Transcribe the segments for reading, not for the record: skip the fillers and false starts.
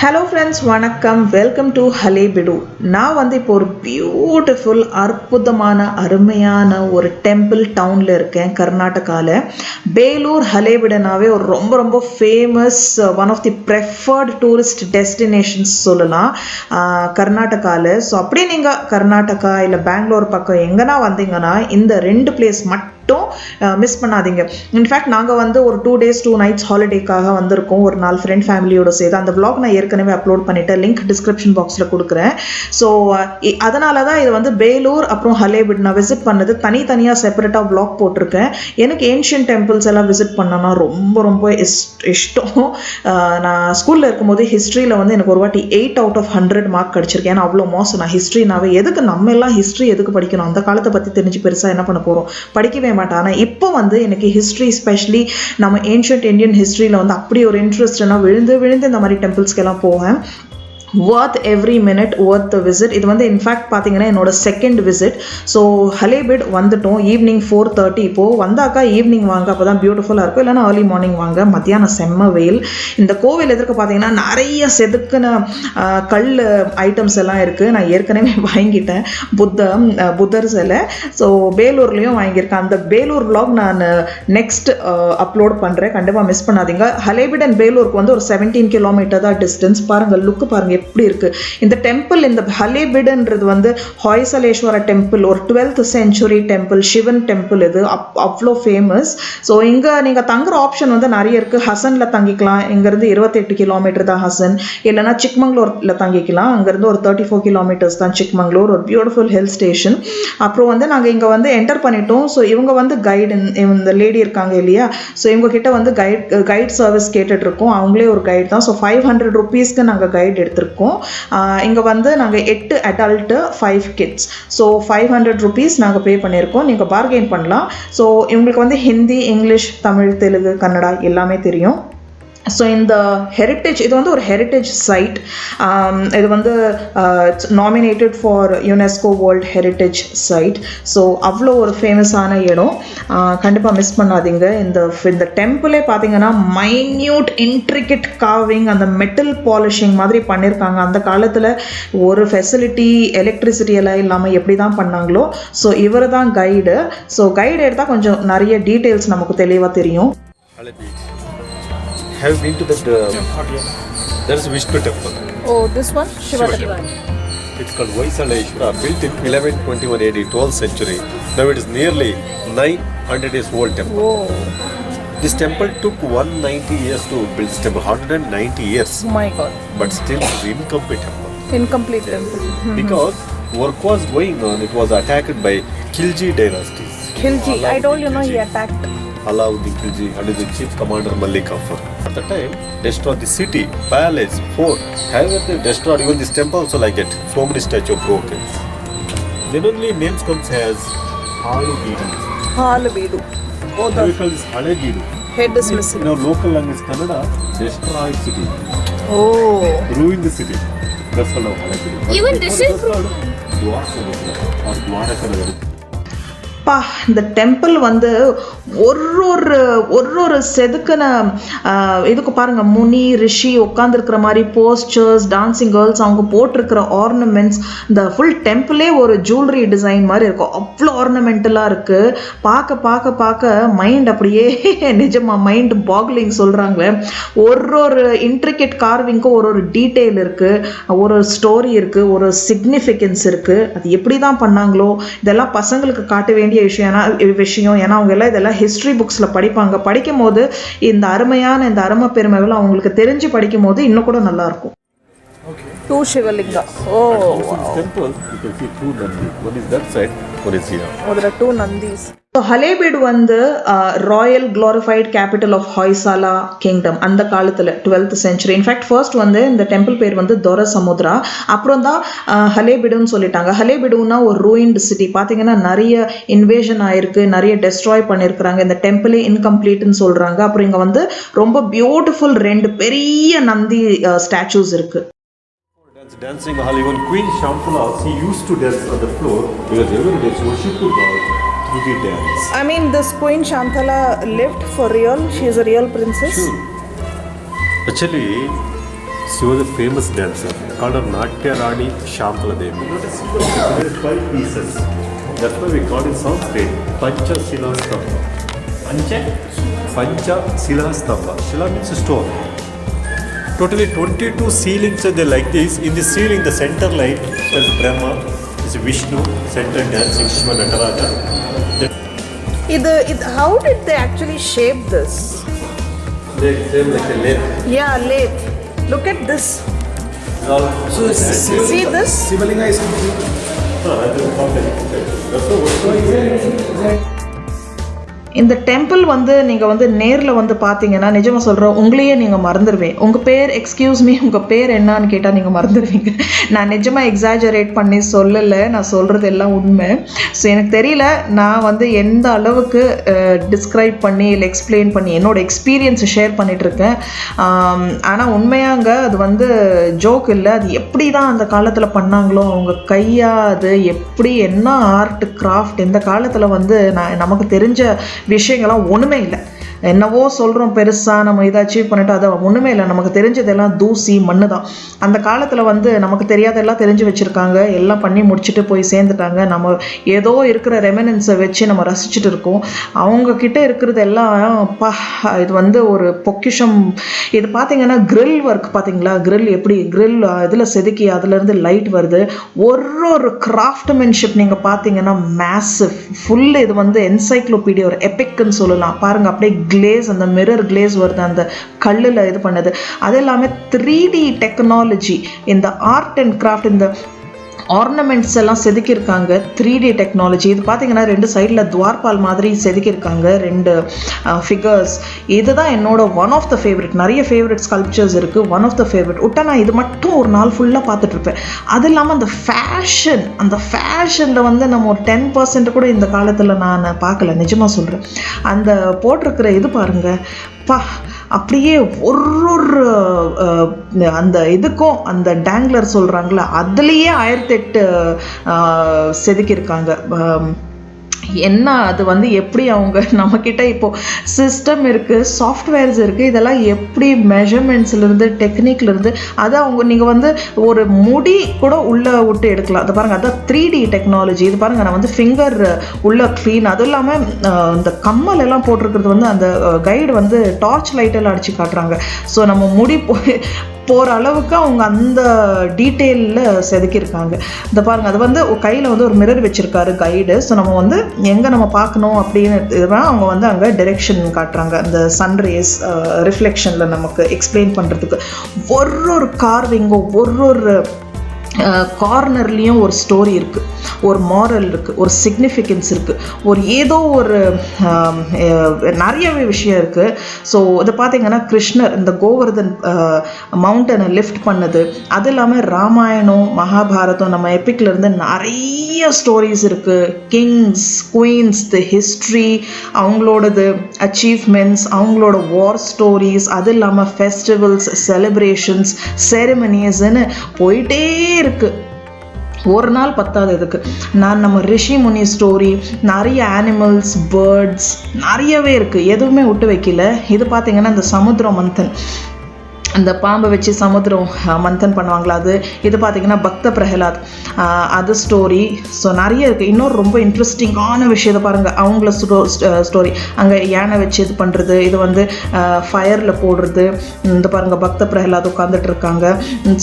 Hello friends, வணக்கம். Welcome to Halebidu. நான் வந்து இப்போ ஒரு பியூட்டிஃபுல் அற்புதமான அருமையான ஒரு டெம்பிள் டவுனில் இருக்கேன், கர்நாடகாவில். பேலூர் ஹலேபிடுனாவே ஒரு ரொம்ப ரொம்ப famous, one of the preferred tourist destinations சொல்லலாம் கர்நாடகாவில். ஸோ அப்படியே நீங்கள் கர்நாடகா இல்லை பெங்களூர் பக்கம் எங்கன்னா வந்தீங்கன்னா இந்த ரெண்டு பிளேஸ் மட்டும் மிஸ் பண்ணாதீங்க. இன்ஃபேக்ட் நாங்கள் வந்து ஒரு 2 days 2 nights ஹாலிடேக்காக வந்திருக்கோம், ஒரு நாள் ஃப்ரெண்ட் ஃபேமிலியோட சேர்த்து. அந்த vlog நான் ஏற்கனவே அப்லோட் பண்ணிட்டேன், லிங்க் டிஸ்கிரிப்ஷன் பாக்ஸில் கொடுக்குறேன். ஸோ அதனால தான் இது வந்து பேலூர் அப்புறம் ஹலேபிடு நான் விசிட் பண்ணது தனித்தனியாக செப்பரேட்டாக vlog போட்டிருக்கேன். எனக்கு ஏன்ஷியன்ட் டெம்பிள்ஸ் எல்லாம் விசிட் பண்ணனா ரொம்ப ரொம்ப இஷ்டம். நான் ஸ்கூலில் இருக்கும்போது ஹிஸ்ட்ரியில் வந்து எனக்கு ஒரு வாட்டி 8 out of 100 மார்க் கிடச்சிருக்கேன். ஏன்னா அவ்வளோ மோசம் நான் ஹிஸ்ட்ரினாவே. எதுக்கு நம்ம எல்லாம் ஹிஸ்ட்ரி எதுக்கு படிக்கணும்? அந்த காலத்தை பற்றி தெரிஞ்சு பெருசாக என்ன பண்ண போகிறோம்? படிக்கவே மாட்டேன். ஆனால் இப்போ வந்து எனக்கு ஹிஸ்ட்ரி, ஸ்பெஷலி நம்ம ஏன்ஷியன்ட் இந்தியன் ஹிஸ்ட்ரியில் வந்து அப்படி ஒரு இன்ட்ரெஸ்ட்னா விழுந்து இந்த மாதிரி டெம்பிள்ஸ்க்கெல்லாம் போவேன். worth every minute, worth the visit. இது வந்து இன்ஃபேக்ட் பார்த்தீங்கன்னா என்னோட செகண்ட் விசிட். ஸோ ஹலேபிட் வந்துட்டோம் ஈவினிங் 4:30. இப்போது வந்தாக்கா ஈவினிங் வாங்க, அப்போ தான் பியூட்டிஃபுல்லாக இருக்கும். இல்லைனா ஏர்லி மார்னிங் வாங்க. மத்தியானம் செம்ம வெயில். இந்த கோவில் எதிர்க்க பார்த்தீங்கன்னா நிறைய செதுக்கின கல் ஐட்டம்ஸ் எல்லாம் இருக்குது. நான் ஏற்கனவே வாங்கிட்டேன் புத்தர் சிலை. ஸோ பேலூர்லேயும் வாங்கியிருக்கேன். அந்த பேலூர் vlog நான் நெக்ஸ்ட் அப்லோட் பண்ணுறேன், கண்டிப்பாக மிஸ் பண்ணாதீங்க. ஹலேபிட் அண்ட் பேலூருக்கு வந்து ஒரு 17 கிலோமீட்டர் தான் டிஸ்டன்ஸ். பாருங்கள், லுக்கு பாருங்கள் எப்படி இருக்கு இந்த டெம்பிள். இந்த ஹலேபிடுன்றது வந்து ஹொய்சலேஸ்வர டெம்பிள், ஒரு 12th century temple, Sivan temple. இது அவ்வளோ ஃபேமஸ். ஸோ இங்கே நீங்கள் தங்குற ஆப்ஷன் வந்து நிறைய இருக்கு. ஹசன்ல தங்கிக்கலாம், இங்கேருந்து 28 கிலோமீட்டர் தான் ஹசன். இல்லைனா சிக்மங்களூர்ல தங்கிக்கலாம், அங்கேருந்து ஒரு 34 கிலோமீட்டர்ஸ் தான் சிக்மங்களூர். ஒரு பியூட்டிஃபுல் ஹில் ஸ்டேஷன். அப்புறம் வந்து நாங்கள் இங்கே வந்து என்டர் பண்ணிட்டோம். ஸோ இவங்க வந்து கைடு, இந்த லேடி இருக்காங்க இல்லையா, ஸோ இவங்க கிட்ட வந்து கைட் சர்வீஸ் கேட்டுட்டு இருக்கோம். அவங்களே ஒரு கைடு தான். ஸோ 500 rupeesக்கு நாங்கள் கைடு எடுத்திருக்கோம். இங்கே வந்து நாங்கள் 8 adult 5 kids. ஸோ 500 rupees நாங்கள் பே பண்ணியிருக்கோம். நீங்கள் பார்கெயின் பண்ணலாம். ஸோ இவங்களுக்கு வந்து ஹிந்தி, இங்கிலீஷ், தமிழ், தெலுங்கு, கன்னடா எல்லாமே தெரியும். ஸோ இந்த ஹெரிட்டேஜ், இது வந்து ஒரு ஹெரிட்டேஜ் சைட். இது வந்து nominated for UNESCO world heritage side. So அவ்வளோ ஒரு ஃபேமஸான இடம், கண்டிப்பாக மிஸ் பண்ணாதீங்க. இந்த டெம்பிளே பார்த்தீங்கன்னா மைன்யூட் இன்ட்ரிகேட் கார்விங், அந்த மெட்டல் பாலிஷிங் மாதிரி பண்ணியிருக்காங்க. அந்த காலத்தில் ஒரு ஃபெசிலிட்டி, எலக்ட்ரிசிட்டி எல்லாம் இல்லாமல் எப்படி தான் பண்ணாங்களோ. ஸோ இவர் தான் கைடு. ஸோ கைடு எடுத்தால் கொஞ்சம் நிறைய டீட்டெயில்ஸ் நமக்கு தெளிவாக தெரியும். Have been to that there is Vishnu temple. Oh, this one? Shiva temple. It's called Hoysaleshwara, built in 1121 AD, 12th century. Now it is nearly 900 years old temple. Whoa. This temple took 190 years to build this temple, 190 years. Oh my God. But still it is incomplete temple. Incomplete temple. Because work was going on, it was attacked by Khilji dynasty. Khilji, I told you, no, he attacked. Alauddin Khilji under the chief commander Malik Kafur. At the time, destroyed the city, palace, fort. However, they destroyed even this temple also like it. So many statues broken. Then only names comes as Halebeedu. Halebeedu. Oh, the we call this Halebeedu. Head is missing. In our local language, Kannada, destroyed city. Oh. Ruined the city. That's called Halebeedu. Even this is or Dwaraka. பா, இந்த temple வந்து ஒரு செதுக்கின இதுக்கு பாருங்கள், முனி ரிஷி உட்காந்துருக்கிற மாதிரி posters, dancing girls, அவங்க போட்டிருக்கிற ஆர்னமெண்ட்ஸ், இந்த ஃபுல் டெம்பிளே ஒரு ஜுவல்லரி டிசைன் மாதிரி இருக்கும். அவ்வளோ ஆர்னமெண்டலாக இருக்குது. பார்க்க மைண்ட் அப்படியே நிஜமாக மைண்ட் பாக்லிங் சொல்கிறாங்க. ஒரு இன்ட்ரிகேட் கார்விங்க்கும் ஒரு டீட்டெயில் இருக்குது, ஒரு ஸ்டோரி இருக்குது, ஒரு சிக்னிஃபிகன்ஸ் இருக்குது. அது எப்படி தான் பண்ணாங்களோ, இதெல்லாம் பசங்களுக்கு காட்ட வேண்டிய விஷயம். ஏன்னா அவங்க எல்லாம் இதெல்லாம் ஹிஸ்ட்ரி புக்ஸில் படிப்பாங்க. படிக்கும் போது இந்த அருமையான இந்த அருமை பெருமைகள் அவங்களுக்கு தெரிஞ்சு படிக்கும் போது இன்னும் கூட நல்லா இருக்கும். Two Shivalinga. Oh. Temple, you can see two Nandis. One is that side, one is here. Oh, there are two Nandis. So Halebidu வந்து royal glorified capital of Hoysala kingdom. அந்த காலத்தில் 12th century. இன்ஃபேக்ட் ஃபர்ஸ்ட் வந்து இந்த temple பேர் வந்து தொர சமுத்ரா. அப்புறம் தான் ஹலேபிடுன்னு சொல்லிட்டாங்க. ஹலேபிடுன்னா ஒரு ரூயின்டு சிட்டி. பார்த்தீங்கன்னா நிறைய இன்வேஷன் ஆயிருக்கு, நிறைய டெஸ்ட்ராய் பண்ணியிருக்கிறாங்க. இந்த டெம்பிளே இன்கம்ப்ளீட்னு சொல்கிறாங்க. அப்புறம் இங்கே வந்து ரொம்ப பியூட்டிஃபுல் 2 பெரிய நந்தி ஸ்டாச்சூஸ் இருக்குது. Dancing hall, even Queen Shantala, she used to dance on the floor because every day she worshipped God through the dance. I mean, this Queen Shantala lived for real. She is a real princess. Sure. Actually, She was a famous dancer called her Natya Rani Shantala Devi. There are 5 pieces. That's why we call it Sanskrit Panchasila Stamba. Panchasila Stamba. Shila means stone. Totally 22 ceilings are there like this. In the ceiling, the center light is Brahma, is Vishnu, center dancing Shiva Nataraja. How did they actually shape this? They like a lathe. Yeah, lathe. Look at this. So See this? Sivalinga is இந்த temple வந்து நீங்கள் வந்து நேரில் வந்து பார்த்தீங்கன்னா நிஜமாக சொல்கிறேன், உங்களையே நீங்கள் மறந்துடுவேன். உங்கள் பேர் எக்ஸ்கியூஸ் மீ, உங்கள் பேர் என்னான்னு கேட்டால் நீங்கள் மறந்துடுவீங்க. நான் நிஜமாக எக்ஸாஜரேட் பண்ணி சொல்லலை, நான் சொல்கிறது எல்லாம் உண்மை. ஸோ எனக்கு தெரியல நான் வந்து எந்த அளவுக்கு டிஸ்கிரைப் பண்ணி இல்லை எக்ஸ்பிளைன் பண்ணி என்னோடய எக்ஸ்பீரியன்ஸை ஷேர் பண்ணிகிட்ருக்கேன். ஆனால் உண்மையாங்க அது வந்து ஜோக் இல்லை. அது எப்படி தான் அந்த காலத்தில் பண்ணாங்களோ, அவங்க கையாக அது எப்படி என்ன ஆர்ட் கிராஃப்ட் இந்த காலத்தில் வந்து நமக்கு தெரிஞ்ச விஷயங்கள்லாம் ஒன்றுமே இல்லை. என்னவோ சொல்கிறோம் பெருசாக நம்ம இதை அச்சீவ் பண்ணிட்டு, அதை ஒன்றுமே இல்லை. நமக்கு தெரிஞ்சதெல்லாம் தூசி மண்ணு தான். அந்த காலத்தில் வந்து நமக்கு தெரியாதெல்லாம் தெரிஞ்சு வச்சுருக்காங்க, எல்லாம் பண்ணி முடிச்சுட்டு போய் சேர்ந்துட்டாங்க. நம்ம ஏதோ இருக்கிற ரெமினன்ஸை வச்சு நம்ம ரசிச்சுட்டு இருக்கோம். அவங்கக்கிட்ட இருக்கிறது எல்லாம் இது வந்து ஒரு பொக்கிஷம். இது பார்த்தீங்கன்னா கிரில் ஒர்க் பார்த்தீங்களா, கிரில் எப்படி கிரில் இதில் செதுக்கி அதுலேருந்து லைட் வருது. ஒரு கிராஃப்ட்மென்ஷிப் நீங்கள் பார்த்தீங்கன்னா மேசிவ் ஃபுல். இது வந்து என்சைக்ளோபீடியா, ஒரு எபிக்னு சொல்லலாம். பாருங்கள் அப்படியே கிளேஸ், அந்த மிரர் கிளேஸ் வருது அந்த கல்லில் இது பண்ணது. அது எல்லாமே 3D டெக்னாலஜி. இந்த ஆர்ட் அண்ட் கிராஃப்ட், இந்த ஆர்னமெண்ட்ஸ் எல்லாம் செதுக்கியிருக்காங்க 3D டெக்னாலஜி. இது பார்த்தீங்கன்னா 2 சைடில் துவார்பால் மாதிரி செதுக்கியிருக்காங்க 2 ஃபிகர்ஸ். இதுதான் என்னோட ஒன் ஆஃப் த ஃபேவரட். நிறைய ஃபேவரட் ஸ்கல்ப்சர்ஸ் இருக்குது. ஒன் ஆஃப் த ஃபேவரட் விட்டா நான் இது மட்டும் ஒரு நாள் ஃபுல்லாக பார்த்துட்ருப்பேன். அது இல்லாமல் அந்த ஃபேஷனில் வந்து நம்ம ஒரு 10% கூட இந்த காலத்தில் நான் பார்க்கல, நிஜமாக சொல்கிறேன். அந்த போட்டிருக்கிற இது பாருங்கள் அப்படியே ஒரு அந்த இதுக்கும் அந்த டேங்லர் சொல்கிறாங்களே அதுலேயே 1008 செதுக்கியிருக்காங்க. என்ன அது வந்து எப்படி அவங்க நம்மக்கிட்ட இப்போது சிஸ்டம் இருக்குது, சாஃப்ட்வேர்ஸ் இருக்குது, இதெல்லாம் எப்படி மெஷர்மெண்ட்ஸ்லேருந்து டெக்னிக்லேருந்து அது அவங்க நீங்கள் வந்து ஒரு முடி கூட உள்ளே விட்டு எடுக்கலாம். அது பாருங்கள், அதான் 3D டெக்னாலஜி. இது பாருங்கள், நான் வந்து ஃபிங்கர் உள்ள க்ளீன். அதுவும் இல்லாமல் இந்த கம்மல் எல்லாம் போட்டிருக்கிறது வந்து அந்த கைடு வந்து டார்ச் லைட்டெல்லாம் அடித்து காட்டுறாங்க. ஸோ நம்ம முடி போகிற அளவுக்கு அவங்க அந்த டீட்டெயிலில் செதுக்கியிருக்காங்க. இந்த பாருங்கள், அது வந்து கையில் வந்து ஒரு மிரர் வச்சுருக்காரு கைடு. ஸோ நம்ம வந்து எங்கே நம்ம பார்க்கணும் அப்படின்னு இதுதான் அவங்க வந்து அங்கே டைரெக்ஷன் காட்டுறாங்க. அந்த சன்ரேஸ் ரிஃப்ளெக்ஷனில் நமக்கு எக்ஸ்பிளைன் பண்ணுறதுக்கு ஒரு கார்விங்கோ ஒரு கார்னர்லேயும் ஒரு ஸ்டோரி இருக்குது, ஒரு மாரல் இருக்குது, ஒரு சிக்னிஃபிகன்ஸ் இருக்குது, ஒரு ஏதோ ஒரு நிறையவே விஷயம் இருக்குது. ஸோ இதை பார்த்தீங்கன்னா கிருஷ்ணர் இந்த கோவர்தன் மவுண்டனை லிஃப்ட் பண்ணது, அது இல்லாமல் ராமாயணம் மகாபாரதம் நம்ம எப்பிக்லேருந்து நிறைய ஸ்டோரிஸ் இருக்குது. கிங்ஸ் குயின்ஸ், தி ஹிஸ்ட்ரி, அவங்களோடது அச்சீவ்மெண்ட்ஸ், அவங்களோட வார் ஸ்டோரிஸ், அது இல்லாமல் ஃபெஸ்டிவல்ஸ், செலிப்ரேஷன்ஸ், செரிமனிஸ்ன்னு போயிட்டே இருக்கு. ஒரு நாள் பத்தாது இதுக்கு. நம்ம ரிஷி முனி ஸ்டோரி, நிறைய அனிமல்ஸ், பேர்ட்ஸ் நிறையவே இருக்குது, எதுவுமே விட்டு வைக்கல. இது பார்த்தீங்கன்னா இந்த சமுத்திர மந்தன், அந்த பாம்பை வச்சு சமுத்திரம் மந்தன் பண்ணுவாங்களா அது. இது பார்த்திங்கன்னா பக்த பிரஹலாத், அது ஸ்டோரி. ஸோ நிறைய இருக்குது. இன்னொரு ரொம்ப இன்ட்ரெஸ்டிங்கான விஷயத்தை பாருங்கள், அவங்கள ஸ்டோரி அங்கே யானை வச்சு இது பண்ணுறது, இது வந்து ஃபயரில் போடுறது. இந்த பாருங்கள் பக்த பிரஹலாத் உட்காந்துட்டு இருக்காங்க.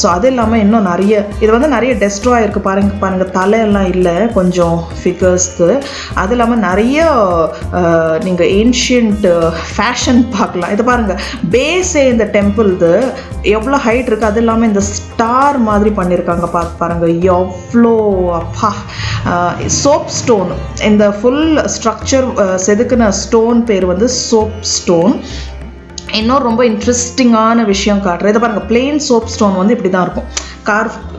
ஸோ அது இல்லாமல் இன்னும் நிறைய இது வந்து நிறைய டெஸ்ட்ராய் இருக்குது. பாருங்கள் தலையெல்லாம் இல்லை, கொஞ்சம் ஃபிகர்ஸ்க்கு. அது இல்லாமல் நிறைய நீங்கள் ஏன்ஷியன்ட் ஃபேஷன் பார்க்கலாம். இது பாருங்கள் பேஸே இந்த டெம்பிள்து எவ்வளோ ஹைட் இருக்குது. அது இல்லாமல் இந்த ஸ்டார் மாதிரி பண்ணியிருக்காங்க பாருங்க, எவ்வளோ அப்பா. சோப் ஸ்டோன், இந்த ஃபுல் ஸ்ட்ரக்சர் செதுக்கின ஸ்டோன் பேர் வந்து சோப் ஸ்டோன். இன்னொரு ரொம்ப இன்ட்ரெஸ்டிங்கான விஷயம் காட்டுறேன். இதை பாருங்கள், பிளெயின் சோப் ஸ்டோன் வந்து இப்படி தான் இருக்கும்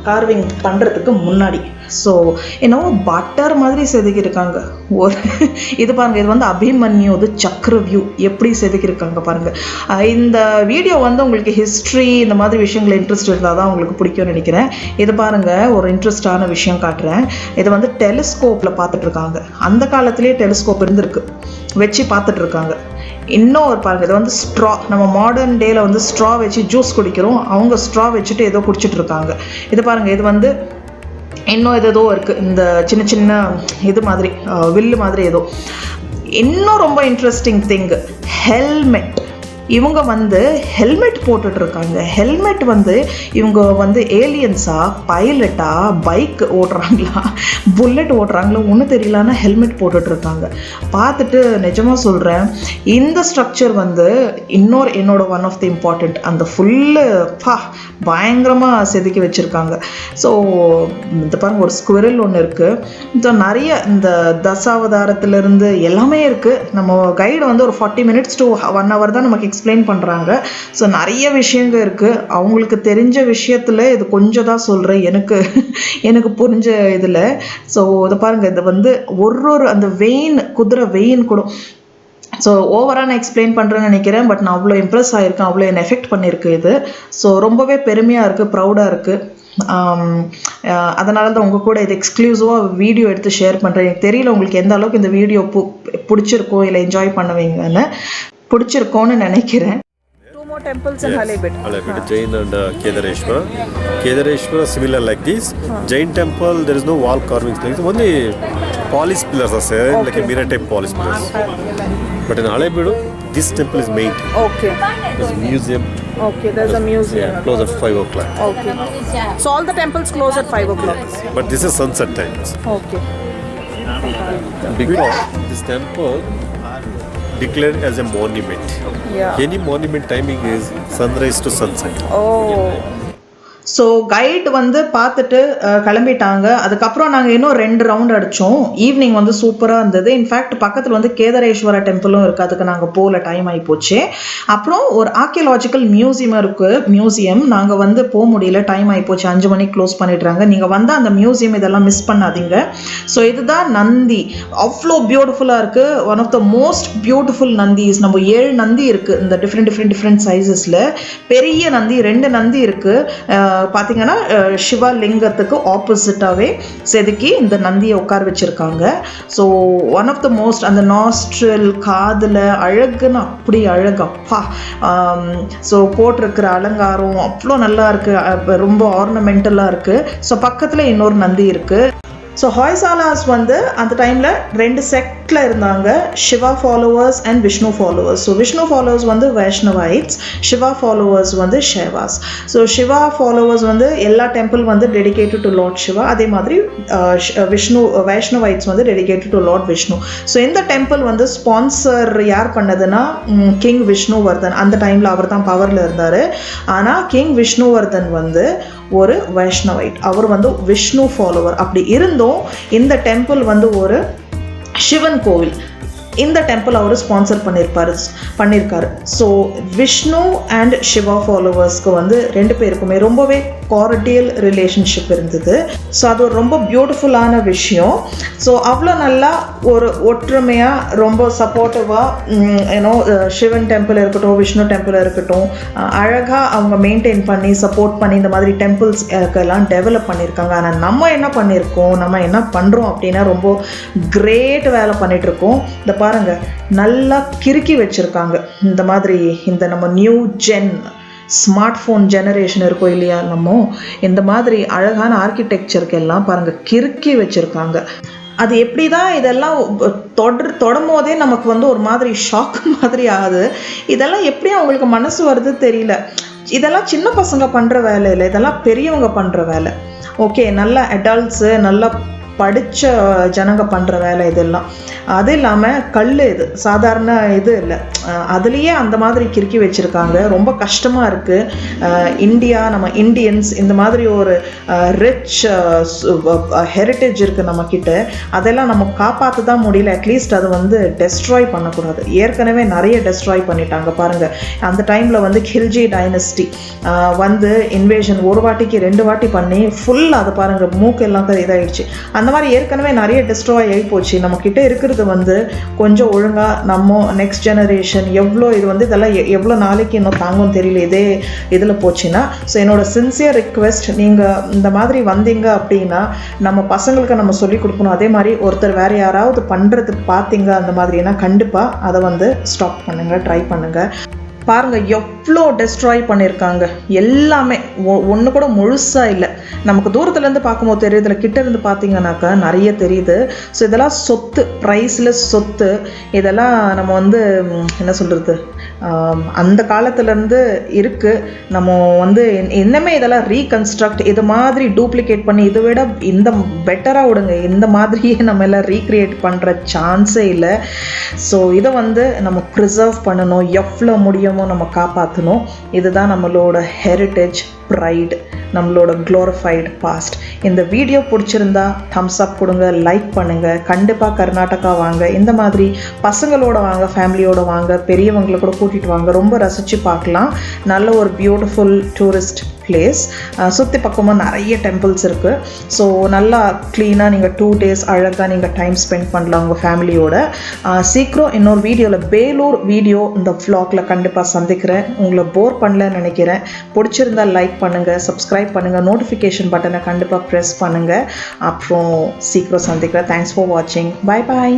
கார்விங் பண்ணுறதுக்கு முன்னாடி. ஸோ என்னவோ பட்டர் மாதிரி செதுக்கியிருக்காங்க. இது பாருங்கள், இது வந்து அபிமன்யுது சக்கர வியூ எப்படி செதுக்கியிருக்காங்க பாருங்கள். இந்த வீடியோ வந்து உங்களுக்கு ஹிஸ்ட்ரி இந்த மாதிரி விஷயங்கள் இன்ட்ரெஸ்ட் இருந்தால் தான் உங்களுக்கு பிடிக்கும்னு நினைக்கிறேன். இது பாருங்கள், ஒரு இன்ட்ரெஸ்டான விஷயம் காட்டுறேன். இது வந்து டெலிஸ்கோப்பில் பார்த்துட்ருக்காங்க. அந்த காலத்துலேயே டெலிஸ்கோப் இருந்திருக்கு, வச்சு பார்த்துட்ருக்காங்க. இன்னும் ஒரு பாருங்கள், இது வந்து ஸ்ட்ரா. நம்ம மாடர்ன் டேயில் வந்து ஸ்ட்ரா வச்சு ஜூஸ் குடிக்கிறோம், அவங்க ஸ்ட்ரா வச்சுட்டு ஏதோ குடிச்சிட்டு இருக்காங்க. இது பாருங்கள், இது வந்து இன்னும் ஏதோ இருக்குது, இந்த சின்ன சின்ன இது மாதிரி வில்லு மாதிரி ஏதோ. இன்னும் ரொம்ப இன்ட்ரெஸ்டிங் திங், ஹெல்மெட். இவங்க வந்து ஹெல்மெட் போட்டுட்டு இருக்காங்க. ஹெல்மெட் வந்து இவங்க வந்து ஏலியன்ஸா, பைலட்டா, பைக் ஓட்டுறாங்களா, புல்லட் ஓட்டுறாங்களா ஒன்றும் தெரியலன்னா ஹெல்மெட் போட்டுட்டு இருக்காங்க. பார்த்துட்டு நிஜமாக சொல்கிறேன், இந்த ஸ்ட்ரக்சர் வந்து இன்னொரு என்னோட ஒன் ஆஃப் தி இம்பார்ட்டண்ட், அந்த ஃபுல்லு பயங்கரமாக செதுக்கி வச்சுருக்காங்க. ஸோ இந்த பாருங்க, ஒரு ஸ்குவிரல் ஒன்று இருக்குது. ஸோ நிறைய இந்த தசாவதாரத்திலிருந்து எல்லாமே இருக்குது. நம்ம கைடு வந்து ஒரு 40 minutes to 1 hour தான் நமக்கு எக்ஸ்பிளைன் பண்ணுறாங்க. ஸோ நிறைய விஷயங்கள் இருக்குது. அவங்களுக்கு தெரிஞ்ச விஷயத்தில் இது கொஞ்சம் தான் சொல்கிறேன், எனக்கு புரிஞ்ச இதில். ஸோ இதை பாருங்கள், இது வந்து ஒரு அந்த வெயின், குதிரை வெயின் கூட. ஸோ ஓவராக நான் எக்ஸ்பிளைன் பண்ணுறேன்னு நினைக்கிறேன், பட் நான் அவ்வளோ இம்ப்ரெஸ் ஆகிருக்கேன், அவ்வளோ என்னை எஃபெக்ட் பண்ணியிருக்கு இது. ஸோ ரொம்பவே பெருமையாக இருக்குது, ப்ரௌடாக இருக்குது. அதனால தான் உங்கள் கூட இது எக்ஸ்க்ளூசிவாக வீடியோ எடுத்து ஷேர் பண்ணுறேன். எனக்கு தெரியல உங்களுக்கு எந்த அளவுக்கு இந்த வீடியோ பிடிச்சிருக்கோ இல்லை என்ஜாய் பண்ணுவீங்கன்னு. பிடிச்சிருக்கோன்னு நினைக்கிறேன். Two more temples in Halebid. Halebid, Jain and Kedareshwara. Kedareshwara similar like this. Jain temple, there is no wall carvings like this. Only polished pillars are there, like a mirror type polished pillars. But in Halebid, this temple is main. Okay. There's a museum. Okay, there's a museum. Yeah, close at 5 o'clock. Okay. So all the temples close at 5 o'clock. But this is sunset times. Okay. Because this temple declared as a monument. Yeah. Any monument timing is sunrise to sunset. Oh. So guide வந்து பார்த்துட்டு கிளம்பிட்டாங்க. அதுக்கப்புறம் நாங்கள் இன்னும் 2 round அடித்தோம். Evening வந்து சூப்பராக இருந்தது. இன்ஃபேக்ட் பக்கத்தில் வந்து கேதாரேஸ்வரா டெம்பிளும் இருக்குது, அதுக்கு நாங்கள் போகல, டைம் ஆகி போச்சு. அப்புறம் ஒரு ஆர்கியலாஜிக்கல் மியூசியம் இருக்குது. நாங்கள் வந்து போக முடியல, டைம் ஆகி போச்சு, 5 மணிக்கு க்ளோஸ் பண்ணிடுறாங்க. நீங்கள் வந்து அந்த மியூசியம் இதெல்லாம் மிஸ் பண்ணாதீங்க. ஸோ இதுதான் நந்தி, அவ்வளோ பியூட்டிஃபுல்லாக இருக்குது. One of the most beautiful Nandis. நம்ம 7 நந்தி இருக்குது இந்த டிஃப்ரெண்ட் சைஸஸில். பெரிய நந்தி 2 நந்தி இருக்குது. பார்த்தீங்கன்னா சிவா லிங்கத்துக்கு ஆப்போசிட்டாகவே செதுக்கி இந்த நந்தியை உட்கார வச்சுருக்காங்க. So one of the most, அந்த நாஸ்ட்ரில், காதில் அழகுன்னு அப்படி அழகப்பா. ஸோ போட்டிருக்கிற அலங்காரம் அவ்வளோ நல்லா இருக்குது, ரொம்ப ஆர்னமெண்டலாக இருக்குது. ஸோ பக்கத்தில் இன்னொரு நந்தி இருக்குது. ஸோ ஹாய்சாலாஸ் வந்து அந்த டைமில் 2 செக்டில் இருந்தாங்க, Shiva followers and Vishnu followers. So Vishnu followers வந்து வைஷ்ணவைட்ஸ், சிவா ஃபாலோவர்ஸ் வந்து ஷைவாஸ். ஸோ சிவா ஃபாலோவர்ஸ் வந்து எல்லா டெம்பிள் வந்து டெடிகேட்டட் டு லார்ட் சிவா, அதே மாதிரி வைஷ்ணவைட்ஸ் வந்து dedicated to Lord Vishnu. So இந்த டெம்பிள் வந்து ஸ்பான்சர் யார் பண்ணதுன்னா கிங் விஷ்ணுவர்தன். அந்த டைமில் அவர் தான் பவரில் இருந்தார். ஆனால் கிங் விஷ்ணுவர்தன் வந்து ஒரு வைஷ்ணவைட், அவர் வந்து விஷ்ணு ஃபாலோவர். அப்படி இருந்தும் இந்த டெம்பிள் வந்து ஒரு சிவன் கோவில். இந்த டெம்பிள் அவர் ஸ்பான்சர் பண்ணியிருக்காரு. ஸோ விஷ்ணு அண்ட் சிவா ஃபாலோவர்ஸ்க்கு வந்து 2 பேருக்குமே ரொம்பவே கார்டியல் ரிலேஷன்ஷிப் இருந்தது. ஸோ அது ஒரு ரொம்ப பியூட்டிஃபுல்லான விஷயம். ஸோ அவ்வளோ நல்லா ஒரு ஒற்றுமையாக, ரொம்ப சப்போர்ட்டிவாக, ஏன்னோ சிவன் டெம்பிள் இருக்கட்டும், விஷ்ணு டெம்பிள் இருக்கட்டும், அழகாக அவங்க மெயின்டைன் பண்ணி சப்போர்ட் பண்ணி இந்த மாதிரி டெம்பிள்ஸ் எல்லாம் டெவலப் பண்ணியிருக்காங்க. ஆனால் நம்ம என்ன பண்ணியிருக்கோம், நம்ம என்ன பண்ணுறோம் அப்படின்னா ரொம்ப கிரேட் வேலை பண்ணிகிட்ருக்கோம். இந்த பாருங்க, நல்லா கிறுக்கி வச்சுருக்காங்க. இந்த மாதிரி இந்த நம்ம new gen smart phone generation இருக்கும் இல்லையா, நம்ம இந்த மாதிரி அழகான ஆர்கிடெக்சருக்கு எல்லாம் பாருங்கள் கிறுக்கி வச்சுருக்காங்க. அது எப்படி தான் இதெல்லாம் தொடும் போதே நமக்கு வந்து ஒரு மாதிரி ஷாக் மாதிரி ஆகுது. இதெல்லாம் எப்படி அவங்களுக்கு மனசு வருது தெரியல. இதெல்லாம் சின்ன பசங்க பண்ணுற வேலை இல்லை, இதெல்லாம் பெரியவங்க பண்ணுற வேலை. ஓகே, நல்ல அடல்ட்ஸு, நல்லா படித்த ஜனங்க பண்ணுற வேலை இதெல்லாம். அது இல்லாமல் கல், இது சாதாரண இது இல்லை, அதுலேயே அந்த மாதிரி கிறுக்கி வச்சுருக்காங்க. ரொம்ப கஷ்டமாக இருக்குது. நம்ம இண்டியன்ஸ் இந்த மாதிரி ஒரு ரிச் ஹெரிட்டேஜ் இருக்குது நம்மக்கிட்ட, அதெல்லாம் நம்ம காப்பாற்ற தான் முடியல. அட்லீஸ்ட் அதை வந்து டெஸ்ட்ராய் பண்ணக்கூடாது. ஏற்கனவே நிறைய டெஸ்ட்ராய் பண்ணிட்டாங்க பாருங்கள். அந்த டைமில் வந்து கில்ஜி டைனஸ்டி வந்து இன்வேஷன் 1 வாட்டிக்கு 2 வாட்டி பண்ணி ஃபுல் அதை பாருங்கள் மூக்கெல்லாம் இதாகிடுச்சு. அந்த மாதிரி ஏற்கனவே நிறைய டெஸ்ட்ராய் ஆகி போச்சு. நம்மக்கிட்ட இருக்கிறது வந்து கொஞ்சம் ஒழுங்காக நம்ம நெக்ஸ்ட் ஜெனரேஷன் எவ்வளோ இது வந்து இதெல்லாம் எவ்வளோ நாளைக்கு இன்னும் தாங்கும்னு தெரியல இதே இதில் போச்சுன்னா. ஸோ என்னோட சின்சியர் ரிக்வெஸ்ட், நீங்கள் இந்த மாதிரி வந்தீங்க அப்படின்னா நம்ம பசங்களுக்கு நம்ம சொல்லிக் கொடுக்கணும். அதே மாதிரி ஒருத்தர் வேறு யாராவது பண்ணுறது பார்த்தீங்க அந்த மாதிரினா கண்டிப்பாக அதை வந்து ஸ்டாப் பண்ணுங்கள், ட்ரை பண்ணுங்கள். பாருங்கள் எவ்வளோ டெஸ்ட்ராய் பண்ணியிருக்காங்க. எல்லாமே ஒன்று கூட முழுசாக இல்லை. நமக்கு தூரத்துலேருந்து பார்க்கும்போது தெரியுது, இதில் கிட்ட இருந்து பார்த்தீங்கன்னாக்கா நிறைய தெரியுது. ஸோ இதெல்லாம் சொத்து, ப்ரைஸ்லெஸ் சொத்து. இதெல்லாம் நம்ம வந்து என்ன சொல்கிறது, அந்த காலத்துலேருந்து இருக்குது. நம்ம வந்து இன்னமே இதெல்லாம் ரீகன்ஸ்ட்ரக்ட், இது மாதிரி டூப்ளிகேட் பண்ணி இதை விட இந்த பெட்டராக விடுங்க, இந்த மாதிரியே நம்ம எல்லாம் ரீக்ரியேட் பண்ணுற சான்ஸே இல்லை. ஸோ இதை வந்து நம்ம ப்ரிசர்வ் பண்ணணும், எவ்வளோ முடியுமோ நம்ம காப்பாற்றணும். இதுதான் நம்மளோட ஹெரிட்டேஜ், ப்ரைட், நம்மளோட க்ளோரிஃபைடு பாஸ்ட். இந்த வீடியோ பிடிச்சிருந்தா தம்ஸ் அப் கொடுங்க, லைக் பண்ணுங்கள். கண்டிப்பாக கர்நாடகா வாங்க, இந்த மாதிரி பசங்களோட வாங்க, ஃபேமிலியோடு வாங்க, பெரியவங்களை கூட கூட்டிகிட்டு வாங்க. ரொம்ப ரசித்து பார்க்கலாம். நல்ல ஒரு பியூட்டிஃபுல் டூரிஸ்ட் பிளேஸ். சுற்றி பக்கமாக நிறைய டெம்பிள்ஸ் இருக்குது. ஸோ நல்லா க்ளீனாக நீங்கள் 2 days அழகாக நீங்கள் டைம் ஸ்பெண்ட் பண்ணலாம் உங்கள் ஃபேமிலியோட. சீக்கிரம் இன்னொரு வீடியோவில் பேலூர் வீடியோ இந்த vlogல கண்டிப்பாக சந்திக்கிறேன். உங்களை போர் பண்ணலன்னு நினைக்கிறேன். பிடிச்சிருந்தால் லைக் பண்ணுங்கள், சப்ஸ்கிரைப் பண்ணுங்கள், நோட்டிஃபிகேஷன் பட்டனை கண்டிப்பாக ப்ரெஸ் பண்ணுங்கள். அப்புறம் சீக்கிரம் சந்திக்கிறேன். தேங்க்ஸ் ஃபார் வாட்சிங். Bye bye.